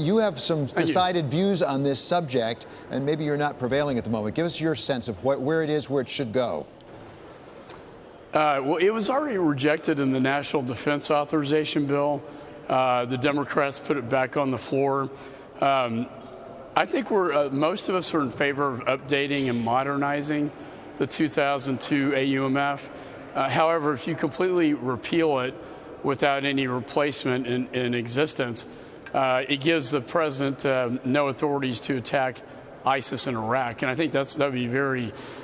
You have some decided views on this subject, and maybe you're not prevailing at the moment. Give us your sense of where it is, where it should go. Well, it was already rejected in the National Defense Authorization Bill. The Democrats put it back on the floor. I think most of us are in favor of updating and modernizing the 2002 AUMF. However, if you completely repeal it without any replacement in existence, it gives the president no authorities to attack ISIS in Iraq. And I think that would be a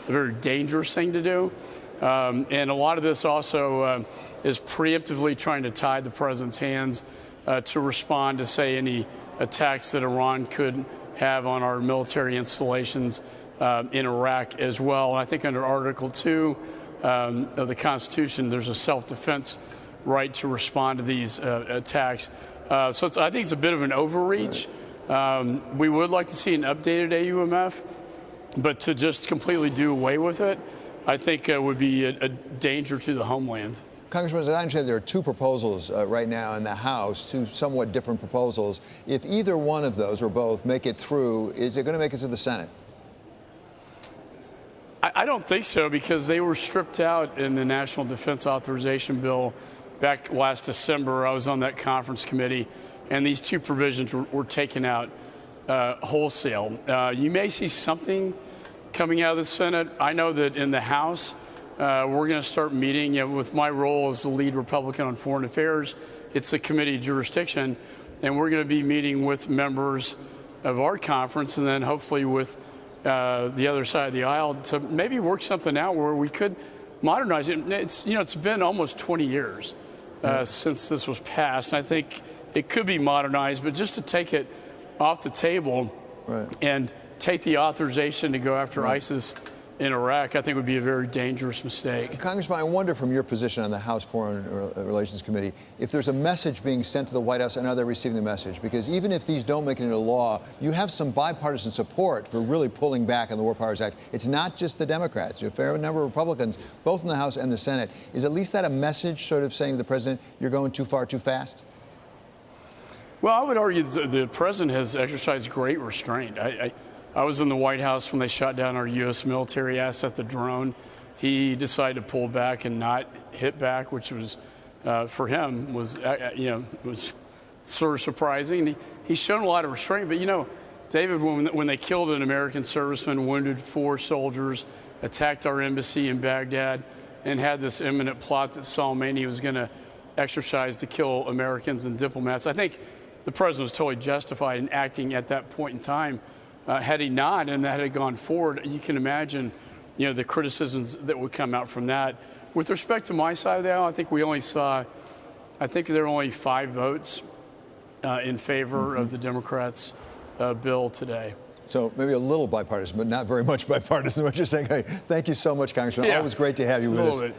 very dangerous thing to do. And a lot of this also is preemptively trying to tie the president's hands to respond to, say, any attacks that Iran could have on our military installations in Iraq as well. And I think under Article 2 of the Constitution, there's a self-defense right to respond to these attacks. I think it's a bit of an overreach. We would like to see an updated AUMF, but to just completely do away with it, I think would be a danger to the homeland. Congressman, as I understand, there are two proposals right now in the House, two somewhat different proposals. If either one of those or both make it through, is it going to make it to the Senate? I don't think so, because they were stripped out in the National Defense Authorization Bill back last December. I was on that conference committee, and these two provisions were taken out wholesale. You may see something coming out of the Senate. I know that in the House, we're going to start meeting with my role as the lead Republican on foreign affairs. It's the committee jurisdiction, and we're going to be meeting with members of our conference and then hopefully with the other side of the aisle to maybe work something out where we could modernize it. It's been almost 20 years since this was passed. And I think it could be modernized, but just to take it off the table and take the authorization to go after ISIS in Iraq, I think would be a very dangerous mistake. Congressman, I wonder from your position on the House Foreign Relations Committee, if there's a message being sent to the White House and are they receiving the message? Because even if these don't make it into law, you have some bipartisan support for really pulling back on the War Powers Act. It's not just the Democrats. You have a fair number of Republicans, both in the House and the Senate. Is at least that a message sort of saying to the president, you're going too far too fast? Well, I would argue the president has exercised great restraint. I was in the White House when they shot down our U.S. military asset, the drone. He decided to pull back and not hit back, which was, for him, was sort of surprising. He's shown a lot of restraint. But, David, when they killed an American serviceman, wounded 4 soldiers, attacked our embassy in Baghdad, and had this imminent plot that Soleimani was going to exercise to kill Americans and diplomats, I think the president was totally justified in acting at that point in time. Had he not, and that had gone forward, you can imagine, the criticisms that would come out from that. With respect to my side of the aisle, I think there are only 5 votes in favor of the Democrats' bill today. So maybe a little bipartisan, but not very much bipartisan, what you're saying. Hey, thank you so much, Congressman. Always great to have you with us.